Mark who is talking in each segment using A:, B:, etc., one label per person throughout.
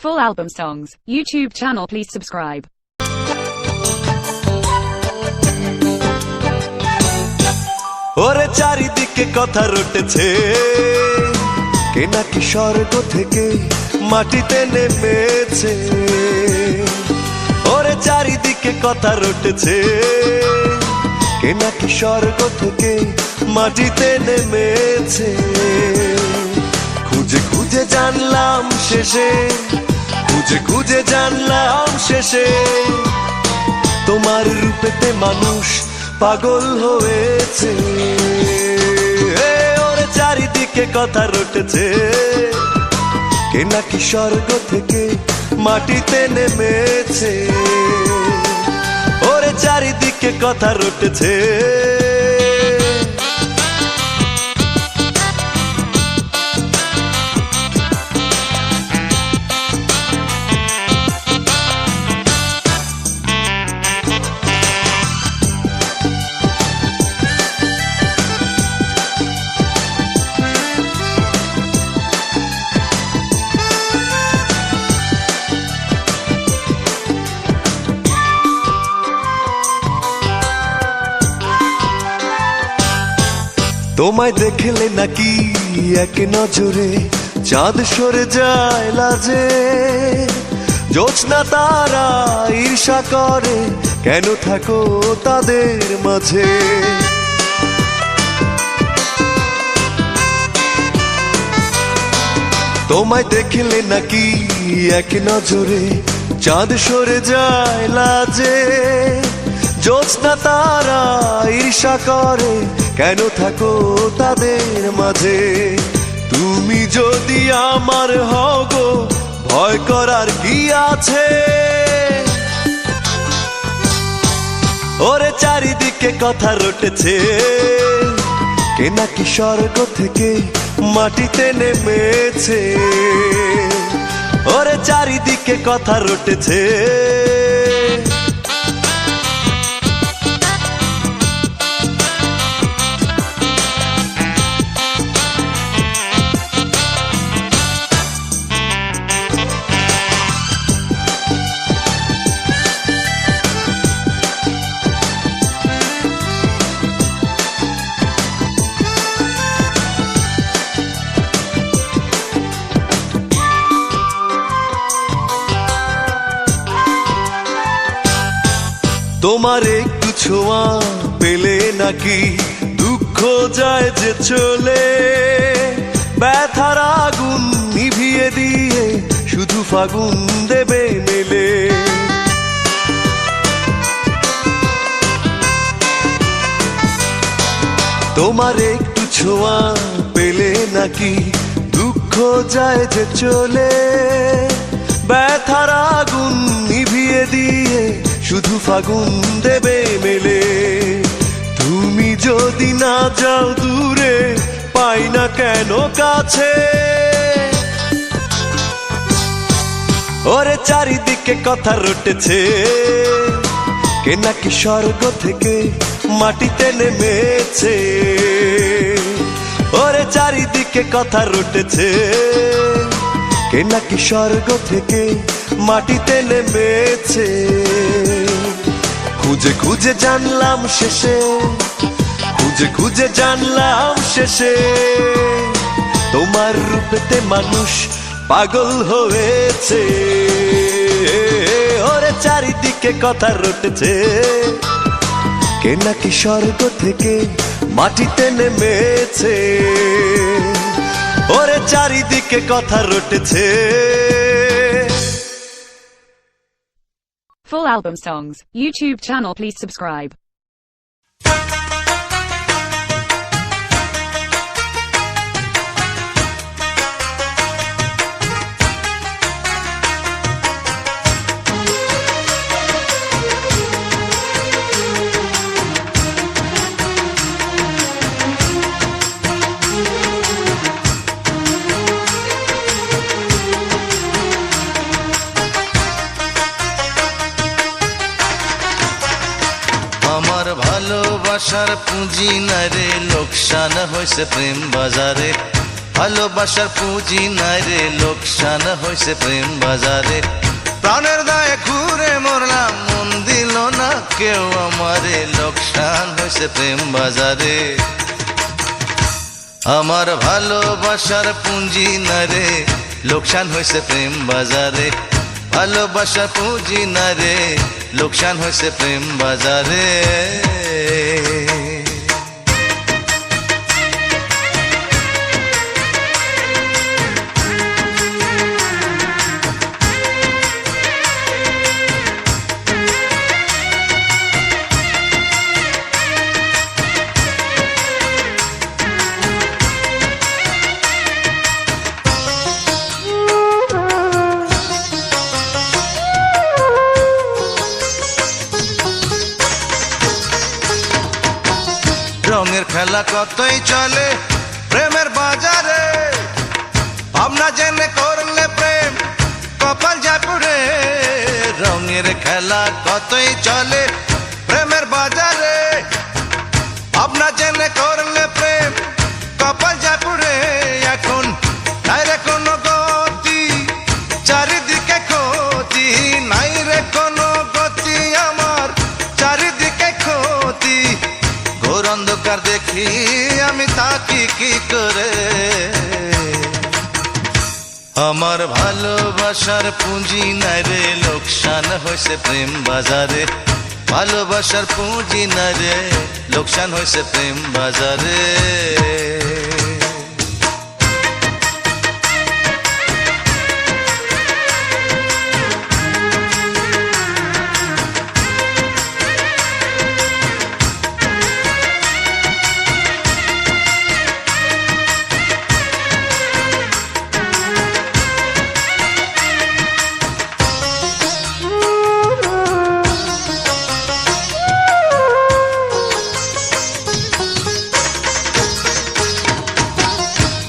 A: Full album songs, YouTube channel, please subscribe.
B: ওরে চারিদিকে কথা রটেছে, কে নাকি স্বর্গ থেকে মাটিতে নেমেছে। ওরে চারিদিকে কথা রটেছে, কে নাকি স্বর্গ থেকে মাটিতে নেমেছে। খুঁজে খুঁজে জানলাম শেষে, খুঁজে খুঁজে জানলাম শেষে, তোমার রূপেতে মানুষ পাগল হয়েছে। ওরে চারিদিকে কথা রটেছে, কে নাকি স্বর্গ থেকে মাটিতে নেমেছে। ওরে চারিদিকে কথা রটেছে। তোমায় দেখলে নাকি এক নজরে চাঁদ সরে যায় লাজে। জোছনা তারা ঈর্ষা করে, কেন থাকো তাদের মাঝে। তোমায় দেখলে নাকি এক নজরে চাঁদ সরে যায় লাজে। জোছনা তারা ঈর্ষা করে, কেন থাকো তাদের মাঝে। তুমি যদি আমার হও গো, ভয় করার কি আছে। ওরে চারিদিকে কথা রটেছে, কে নাকি স্বর্গ থেকে মাটিতে নেমেছে। ওরে চারিদিকে কথা রটেছে। তোমার একটু ছোঁয়া পেলে নাকি দুঃখ যায় যে চলে। ব্যথার আগুন নিভিয়ে দিয়ে শুধু ফাগুন দেবে মেলে। তোমার একটু ছোঁয়া পেলে নাকি দুঃখ যায় যে চলে। ব্যথার আগুন নিভিয়ে দিয়ে শুধু ফাগুন দেবে মেলে। তুমি যদি না যাও দূরে, পাই না কেন কাছে। ওরে চারিদিকে কথা রটেছে, কে নাকি স্বর্গ থেকে মাটিতে নেমেছে। ওরে চারিদিকে কথা রটেছে, কে নাকি স্বর্গ থেকে মাটিতে নেমেছে। খুঁজে খুঁজে জানলাম শেষে, খুঁজে খুঁজে জানলাম শেষে, তোমার রূপেতে মানুষ পাগল হয়েছে। ওরে চারিদিকে কথা রটেছে, কে নাকি স্বর্গ থেকে মাটিতে নেমেছে। ওরে চারিদিকে কথা রটেছে।
A: Full album songs, YouTube channel, please subscribe.
C: ভালোবাসার পুঁজি না রে, লোকসান হয়েছে প্রেম বাজারে। ভালোবাসার পুঁজি নাই রে, লোকসান হয়েছে প্রেম বাজারে। প্রাণের দায়ে ঘুরে মরলাম, মন দিল না কেউ আমারে, লোকসান হয়েছে প্রেম বাজারে। আমার ভালোবাসার পুঁজি না রে, লোকসান হয়েছে প্রেম বাজারে। ভালোবাসার পুঁজি না রে, লোকসান হয়েছে প্রেম বাজারে। রঙের খেলা কতই চলে প্রেমের বাজারে, ভাবনা জেনে করলে প্রেম কপাল যায় পুড়ে। রঙের খেলা কতই চলে প্রেমের বাজারে, ভাবনা জেনে করলে প্রেম কপাল যায় পুড়ে। এখন নাই রে কোনো গতি, চারিদিকে ক্ষতি, নাই রে কোনো গতি, আমার চারিদিকে ক্ষতি। ঘোর অন্ধকার দেখি আমি থাকি কি করে, আমার ভালোবাসার পুঁজি নাই রে, লোকসান হয়েছে প্রেম বাজারে। ভালোবাসার পুঁজি নাই রে, লোকসান হয়েছে প্রেম বাজারে।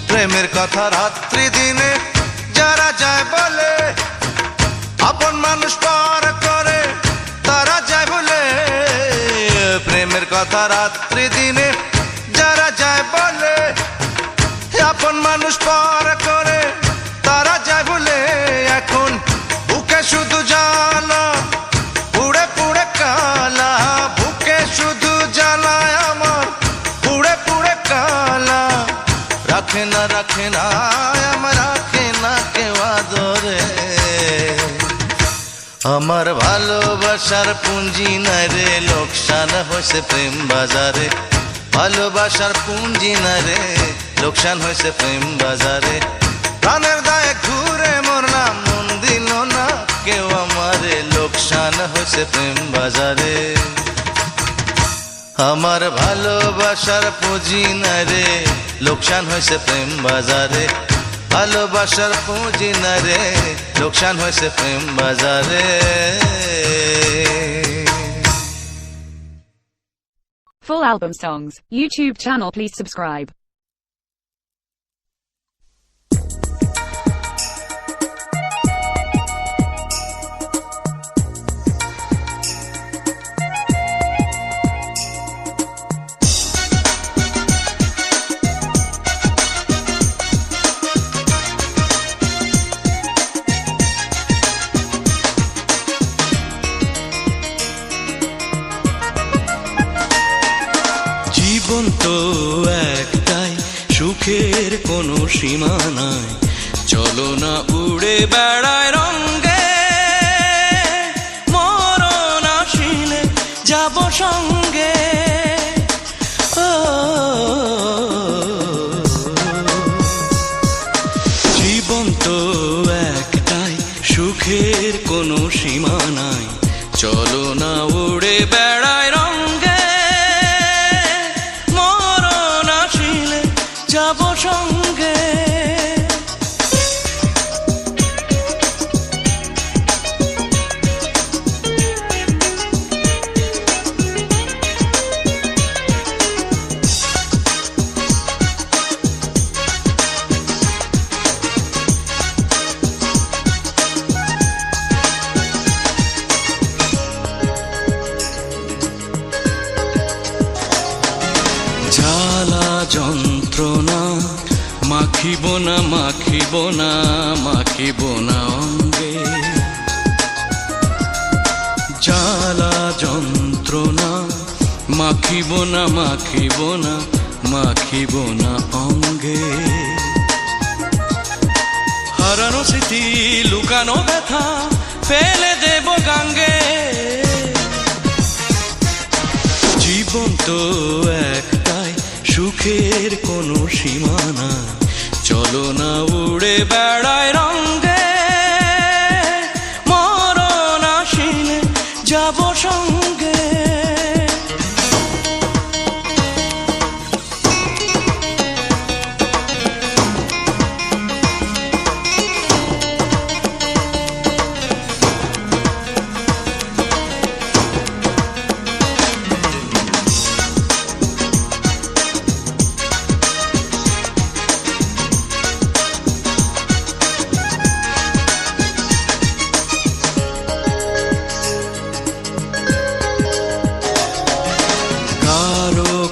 C: প্রেমের কথা রাত্রি দিনে যারা যায় বলে, আপন মানুষ পার করে তারা যায় বলে। প্রেমের কথা রাত্রি দিনে যারা যায় বলে, আপন মানুষ পার করে তারা যায় বলে। এখন বুকে শুধু জ্বালা, পুড়ে পুড়ে কালা, বুকে শুধু জ্বালায় আমার, পুড়ে পুড়ে কালা। রাখে না আমার, রাখে না কেউ আদরে, আমার ভালোবাসার পুঁজি নাই রে, লোকসান হয়েছে প্রেম বাজারে। ভালোবাসার পুঁজি নাই রে, লোকসান হয়েছে প্রেম বাজারে। প্রাণের দায়ে ঘুরে মরলাম, মন দিল না কেউ আমারে, লোকসান হয়েছে প্রেম বাজারে। আমার ভালোবাসার পুঁজি নাই রে, লোকসান হয়েছে প্রেম বাজারে। ভালোবাসার পুঁজি নাই রে, লোকসান হয়েছে প্রেম বাজারে।
A: Full album songs, YouTube channel, please subscribe.
D: জীবন তো একটাই, সুখের কোনো সীমা নাই, চলো না উড়ে বেড়ায় রঙে, মরণ আসিলে যাব সঙ্গে। ও জীবন তো একটাই, সুখের কোনো সীমা নাই, চলো না উড়ে বেড়ায় রঙে, মরণ আসিলে যাব সঙ্গে। মাখিব না মাখিব না মাখিব না অঙ্গে জ্বালা যন্ত্রণা মাখিব না মাখিব না মাখিব না অঙ্গে হারানো স্মৃতি লুকানো ব্যথা ফেলে দেব গাঙ্গে জীবন তো একটাই সুখের কোনো সীমানা চলো না উড়ে বেড়ায় রঙ্গে মরণ আসিলে যাব সঙ্গে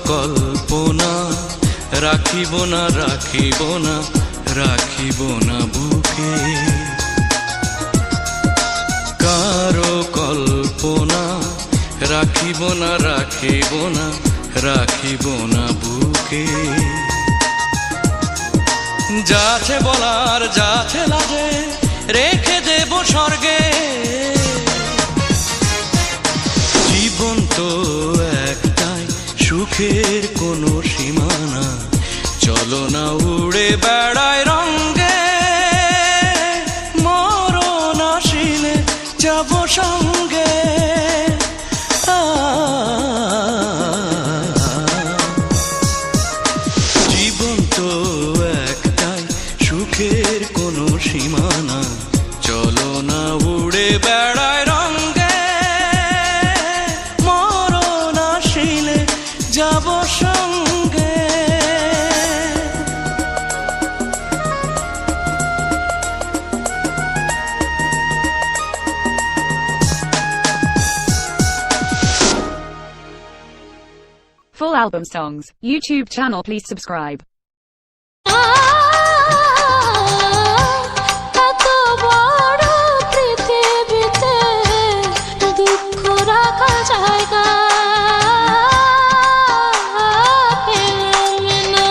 D: কল্পনা রাখিব না রাখিব না রাখিব না বুকে কারো কল্পনা রাখিব না রাখিব না রাখিব না বুকে যাছে বলার যাছে লাজে রেখে দেব স্বর্গে জীবন তো একটাই সুখের কোনো সীমানা চলো না উড়ে বেড়ায় রঙ্গে মরণ আসিলে যাব সঙ্গে জীবন তো একটাই সুখের কোনো সীমানা চলো না উড়ে বেড়ায় রঙ্গে মরণ আসিলে যাব সঙ্গে
A: Full album songs, YouTube channel, please subscribe.
E: এত বড় পৃথিবীতে দুঃখ রাখা জায়গা পেলাম না।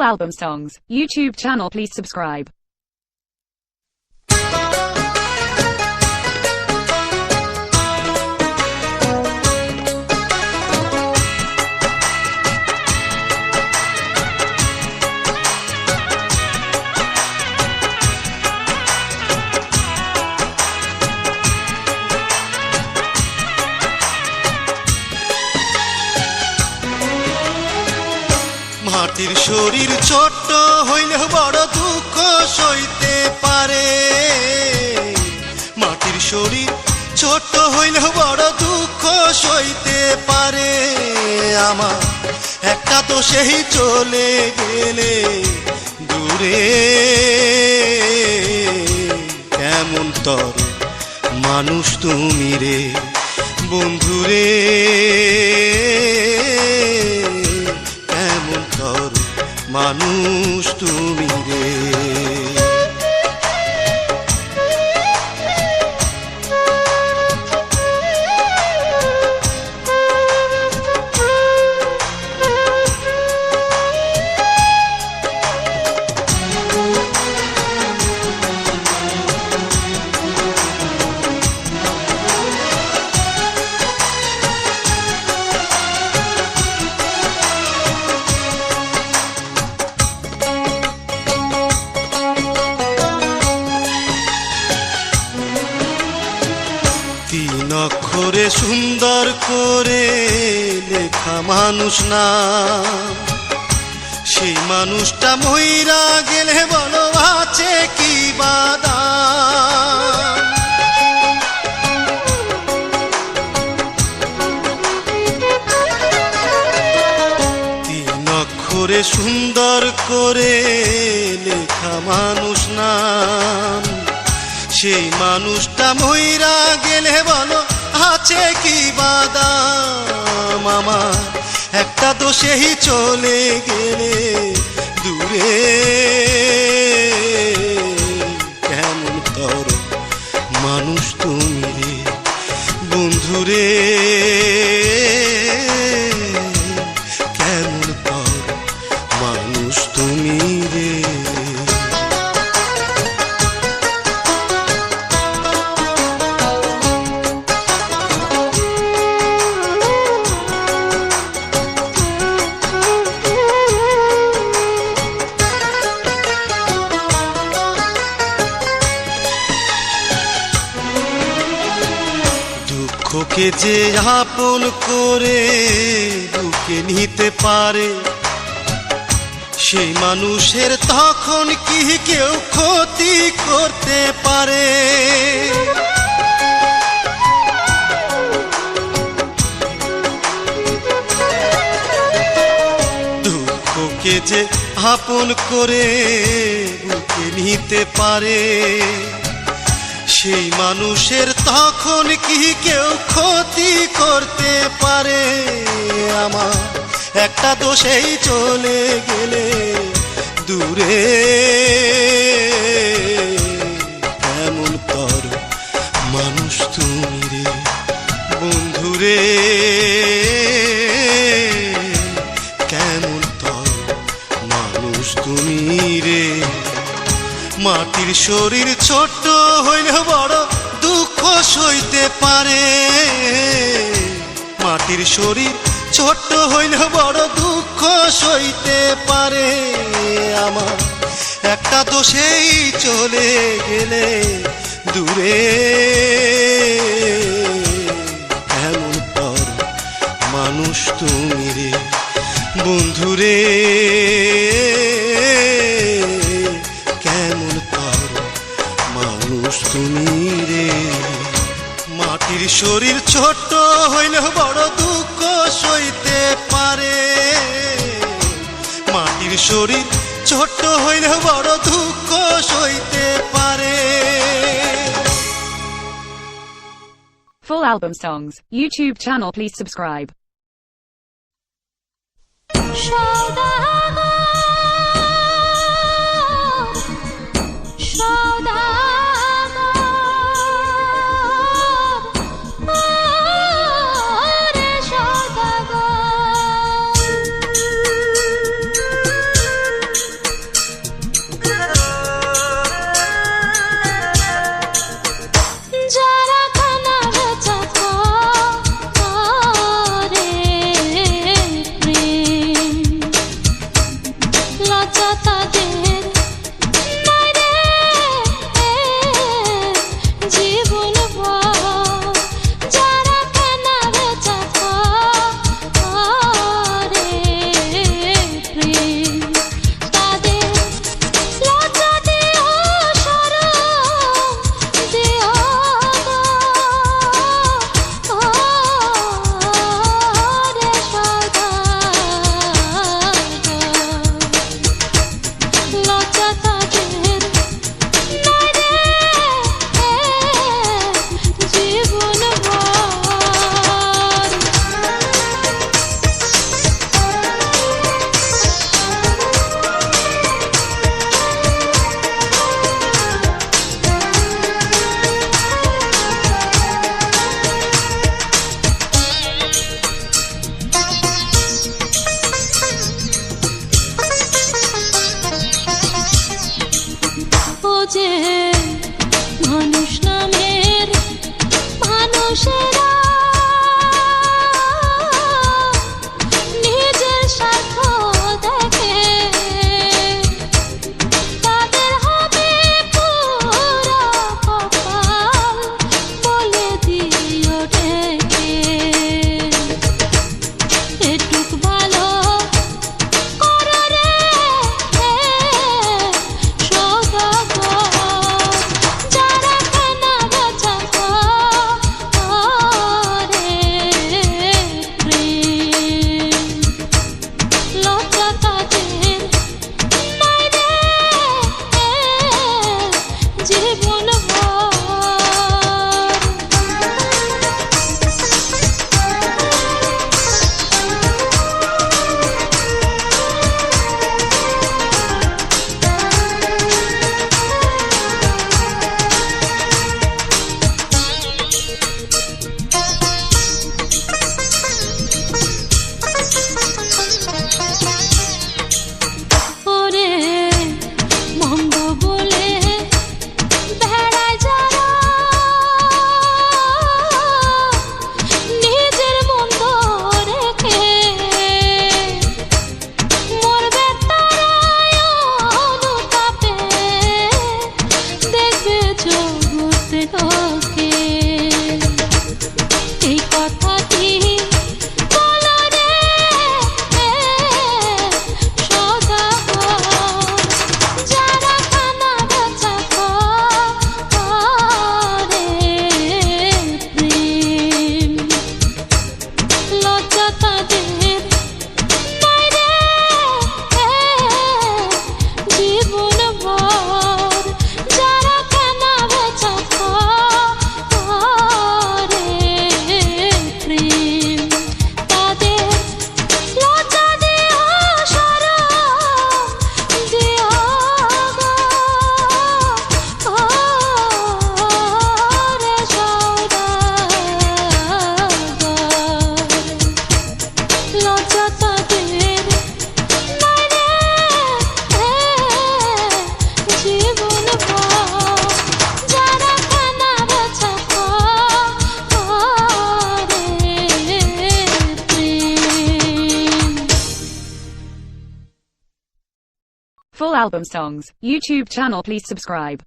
A: Full album songs, YouTube channel, please subscribe.
F: মাটির শরীর ছোট্ট হইলে বড় দুঃখ সইতে পারে, মাটির শরীর ছোট্ট হইলে বড় দুঃখ সইতে পারে। আমার একটা তো সেই চলে গেলে দূরে, কেমন তর মানুষ তুমি রে বন্ধুরে, মানুষ তুমি রে। অক্ষরে সুন্দর করে লেখা মানুষ না, সেই মানুষটা মইরা গেলে বলো আছে কি বাদা। তিন অক্ষরে সুন্দর করে লেখা মানুষ না, সেই মানুষটা মইরা গেলে বলো আছে কি বাদাম। আমার একটা দোষেই চলে গেলে দূরে, কেমন তর মানুষ তুমি রে বন্ধুরে, কেমন তর মানুষ তুমি রে। দুঃখকে যে আপন করে বুকে নিতে পারে, সেই মানুষের তখন কি কেউ ক্ষতি করতে পারে। দুঃখকে যে আপন করে বুকে নিতে পারে, সেই মানুষের তখন কি কেউ ক্ষতি করতে পারে। আমার একটা দোষেই চলে গেলে দূরে, কেমন তর মানুষ তুমি রে বন্ধুরে, কেমন তর মানুষ তুমি রে। মাটির শরীর ছোট্ট হইলে বড় দুঃখ সইতে পারে, মাটির শরীর ছোট্ট হইলে বড় দুঃখ সইতে পারে। আমার একটা দোষেই চলে গেলে দূরে, এমন তর মানুষ তুমি রে বন্ধুরে, কেমন তর মানুষ তুমি রে। মাটির শরীর ছোট্ট হইলে বড় দুঃখ সইতে পারে, মাটির শরীর ছোট্ট হইলে বড় দুঃখ সইতে পারে।
A: Full album songs, YouTube channel, please subscribe.
E: জীবন ভর যারা কেনা বেচা করে প্রেম তাদের লজ্জা দিও শরম দিও রে সদা লজ্জা তাদের নাই রে জীবন ভর ও যে মানুষ নামের মানুষেরা নিজের স্বার্থ দেখে তাদের হবে পুরো কপাল বলে দিও ডেকে এটুক ভালো করো রে সদাগর যারা কেনা বেচা করে প্রেম লজ্জা তাদের নাই রে জীবন ভর ওরে মন্দ বলে বেড়ায় যারা নিজের মন্দ রেখে মরবে তারাই অনুতাপে দেখবে জগতে লোকে এই কথাটি বলো রে সদাগর যারা কেনা বেচা করে প্রেম লজ্জা তাদের নাই রে জীবন ভর যারা কেনা বেচা করে প্রেম তাদের লজ্জা দিও শরম দিও রে সদাগর লজ্জা তাদের নাই রে জীবন ভর যারা কেনা বেচা করে প্রেম
A: Full album songs. YouTube channel, please subscribe.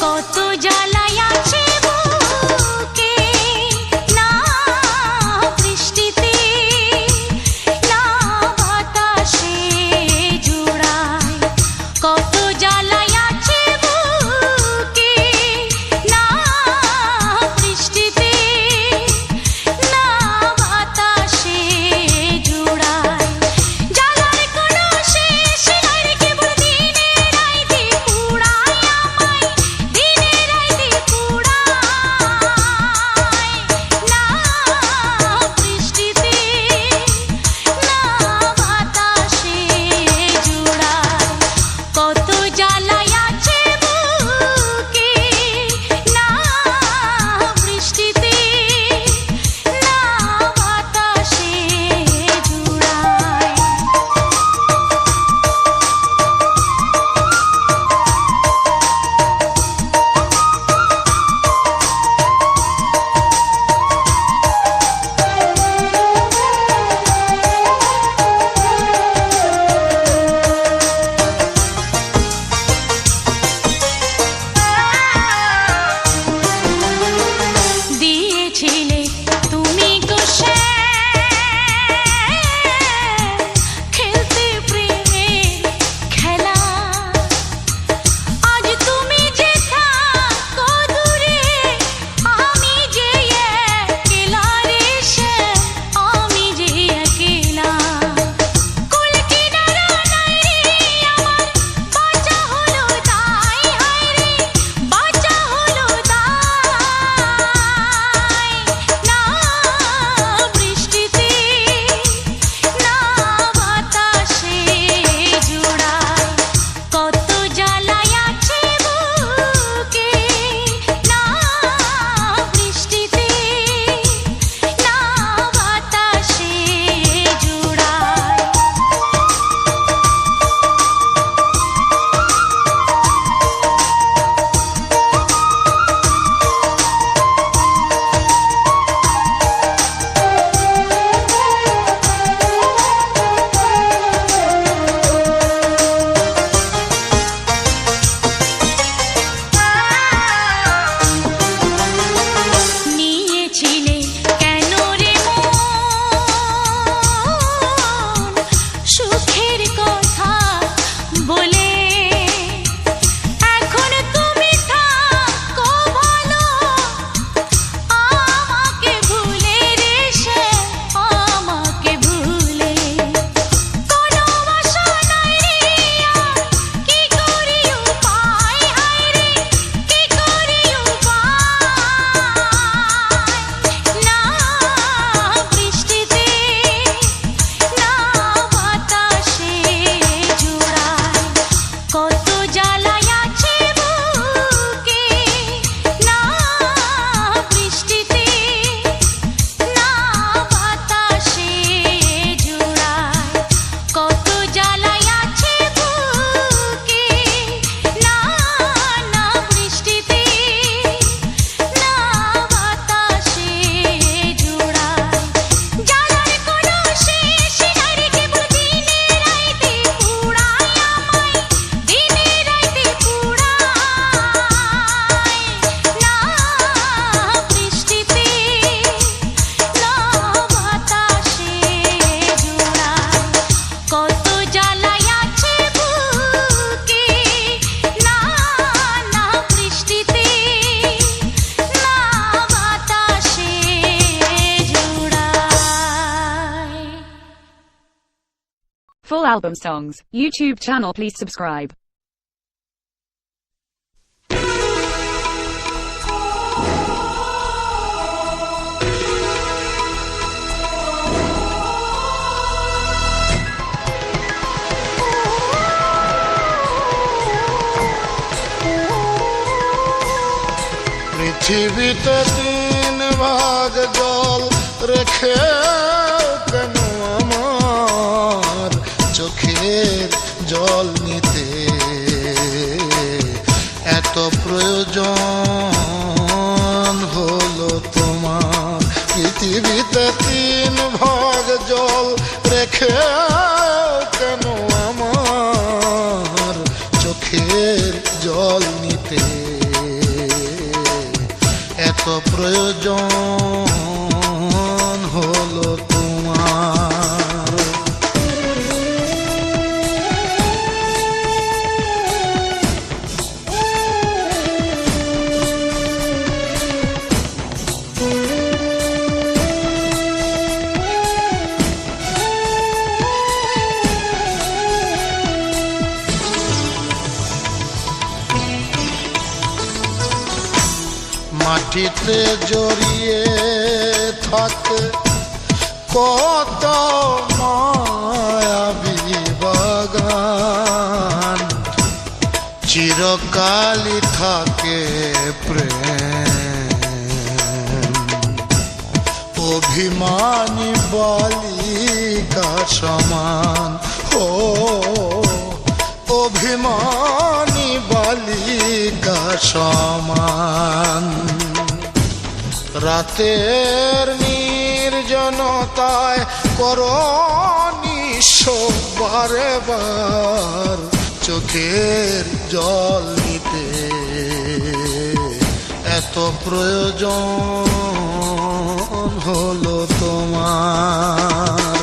E: কত জ্বালায় আছে বুকে
A: Full album songs. YouTube channel, please subscribe.
G: পৃথিবীতে তিন ভাগ জল রেখে কেন আমার চোখের জল নিতে এত প্রয়োজন হলো তোমার। পৃথিবীতে তিন ভাগ জল রেখে কেন আমার চোখের জল নিতে এত প্রয়োজন হলো তোমার। মাটিতে জড়িয়ে থাকে কত মায়াবী বাগান, চিরকালই থাকে প্রেম অভিমানী বালিকা সমান। ও অভিমানী বালিকা সমান। রাতের নির্জনতায় করো নিঃস্ব বারে বার চোখের জল নিতে এত প্রয়োজন হলো তোমার।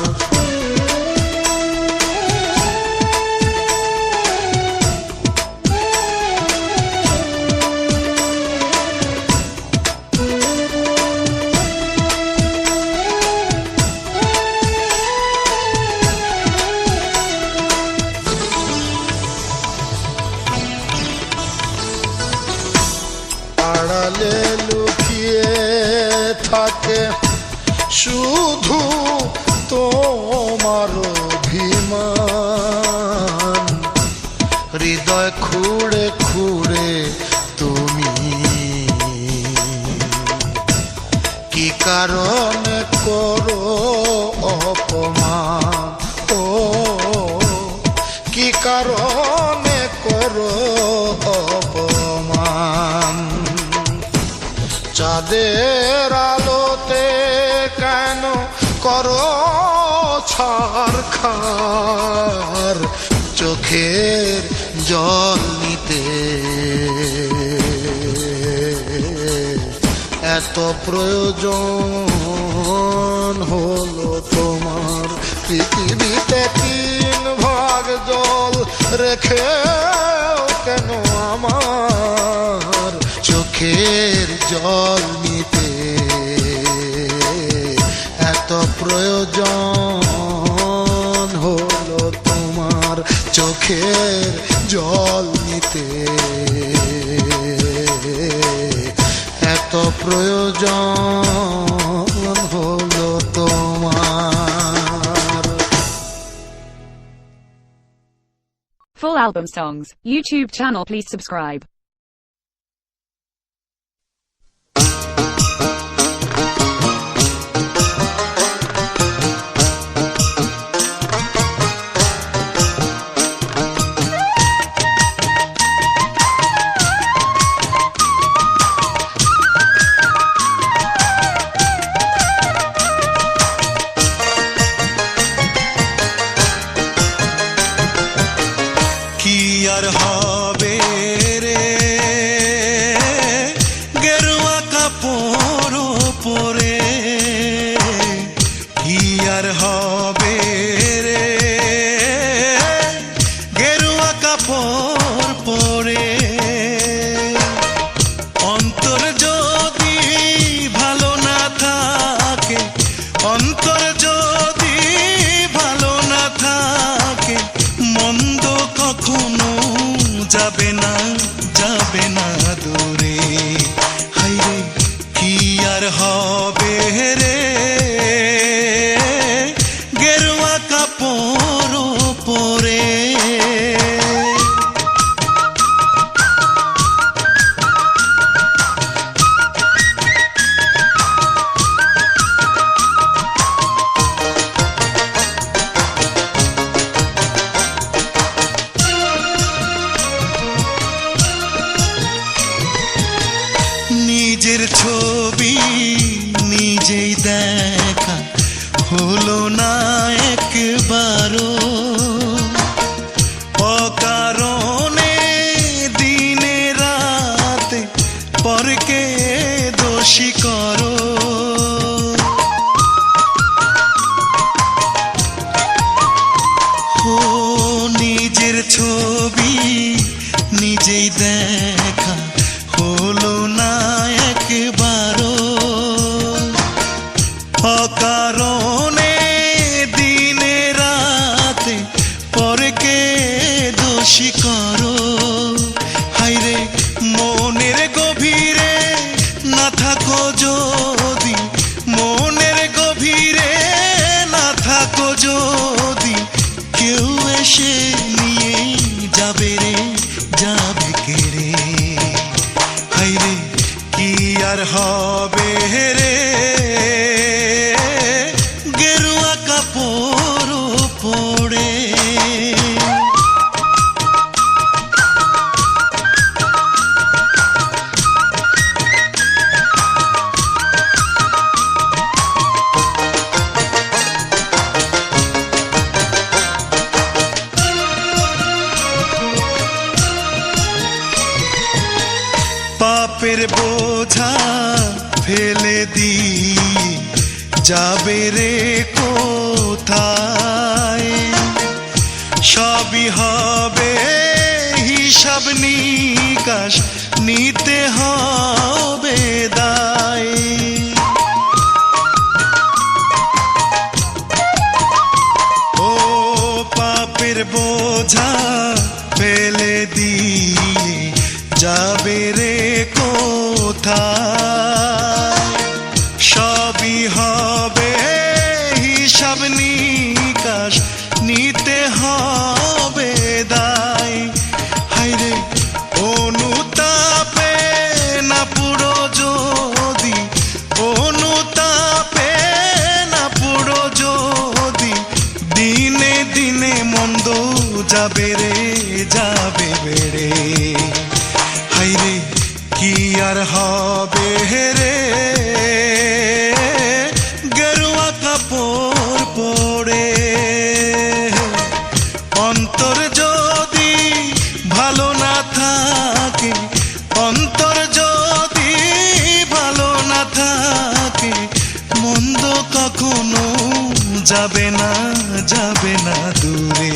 G: আড়ালে লুকিয়ে থাকে শুধু তোমার অভিমান, হৃদয় খুঁড়ে খুঁড়ে তুমি কি কারণে করো অপমান। ও কি কারণে করো অপমান। চাঁদের আলোতে কেন করো ছারখার চোখের জল নিতে এত প্রয়োজন হলো তোমার। পৃথিবীতে তিন ভাগ জল রেখে কেন আমার চোখের জল নিতে এত প্রয়োজন হলো তোমার চোখের জল নিতে এত প্রয়োজন হলো তোমার।
A: Full album songs. YouTube channel, please subscribe.
B: কি আর হবে রে গেরুয়া কাপড় পরে, কি আর হবে রে গেরুয়া কাপড় পরে। অন্তর যদি ভালো না থাকে, অন্তর যদি ভালো না থাকে দেখা হলো না একবারও অকারণে দিনে রাতে পরকে দোষী করো ও নিজের ছবি নিজেই দেখা হলো না একবারও অকারণে দিনে রাতে পরকে দোষী করো হায়রে মনের গভীরে না থাকো যদি মনের গভীরে না থাকো যদি কেউ এসে নিয়ে যাবে রে যাবে কেড়ে হায়রে কি আর হবে রে গেরুয়া কাপড় পড়ে পাপের বোঝা ফেলে দি যাবে রে কোথায় সবই হবে হিসাব নিকাশ নিতে হবে দায় ও পাপের বোঝা ফেলে দিয়ে যাবে রে কোথায় সবই হবে হিসাব নিকাশ নিতে হবে দায় হায়রে অনুতাপে না পুরো যদি অনুতাপে না পুরো যদি দিনে দিনে মন্দ যাবে রে যাবে বেড়ে হায়রে কি আর হবে রে গেরুয়া কাপড় পরে অন্তর যদি ভালো না থাকে অন্তর যদি ভালো না থাকে মন্দ কখনো যাবে না দূরে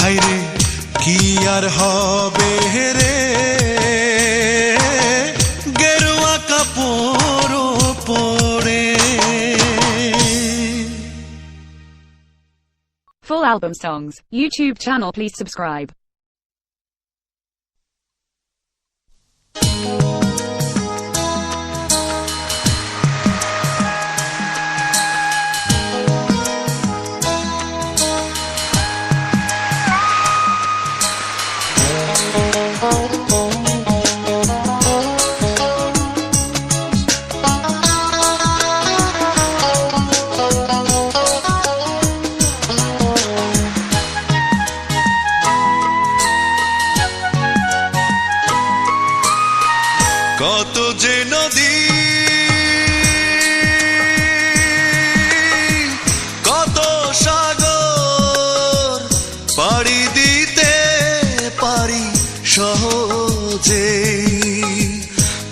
B: হায়রে কি আর হবে রে গেরুয়া কাপড় পরে
A: Full album songs, YouTube channel, please subscribe.
B: কত যে নদী কত সাগর পাড়ি দিতে পারি সহজে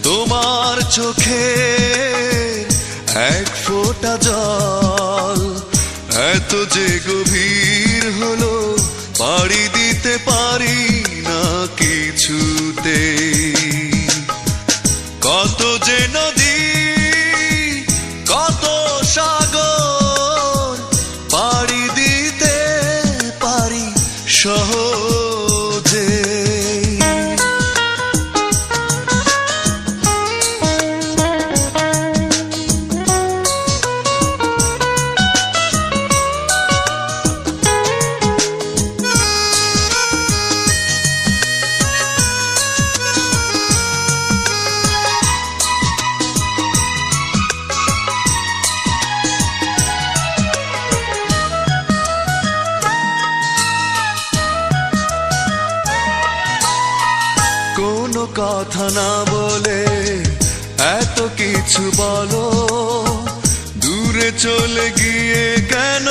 B: তোমার চোখে এক ফোঁটা জল এত যে গভীর হলো পাড়ি দিতে পারি না কিছুতে কত যে নদী কত সাগর পাড়ি দিতে পারি সহজে কোনো কথা না বলে এত কিছু বলো দূর দূরে চলে গিয়ে কেন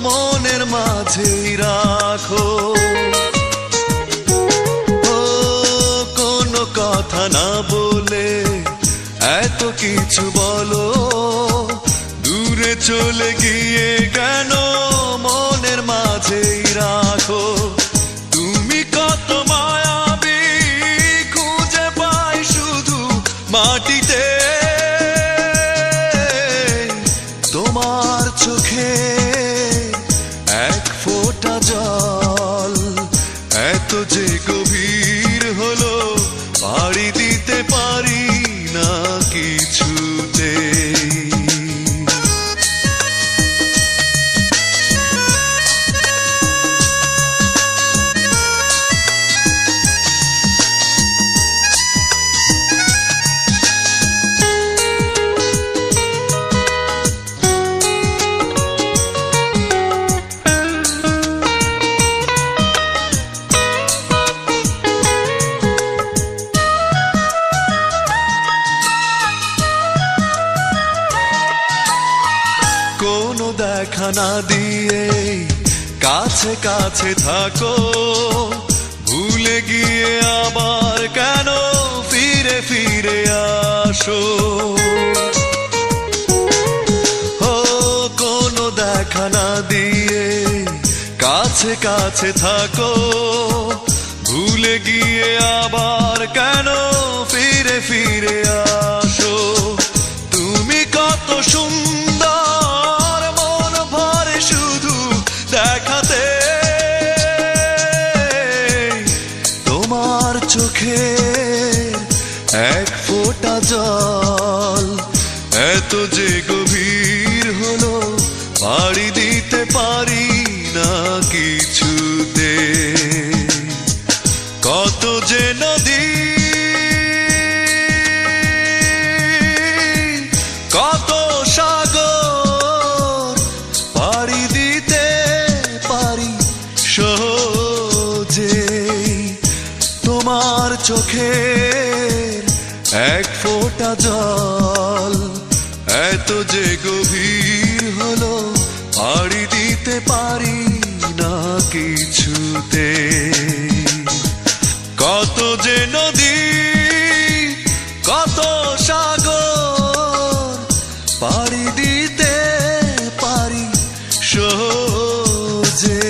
B: মনের মাঝেই রাখো ও কোনো কথা না বলে এত কিছু বলো দূরে চলে গিয়ে কেন মনের মাঝেই রাখো তুমি কত মায়াবী খুঁজে পাই শুধু মাটিতে তোমার চোখে এক ফোঁটা জল এত যে গভীর হলো পাড়ি দিতে পারি না কিছুতে কোনো দেখা না দিয়ে কাছে কাছে থাকো ভুলে গিয়ে আবার কেন ফিরে ফিরে আসো ও কোনো দেখা না দিয়ে কাছে কাছে থাকো ভুলে গিয়ে আবার কেন ফিরে ফিরে আসো তুমি কত সুন্দর মন ভরে শুধু দেখাতে তোমার চোখে এক ফোঁটা জল এত যে গভীর হলো পাড়ি দিতে পারি না কিছুতে কত যে নদী কত সাগর পাড়ি দিতে পারি সহজে তোমার চোখের এক ফোঁটা জল এত যে গভীর হলো পাড়ি দিতে পারি না কিছুতে কত যে নদী কত সাগর পাড়ি দিতে পারি সহজে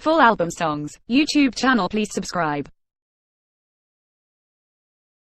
A: Full album songs. YouTube channel, please subscribe.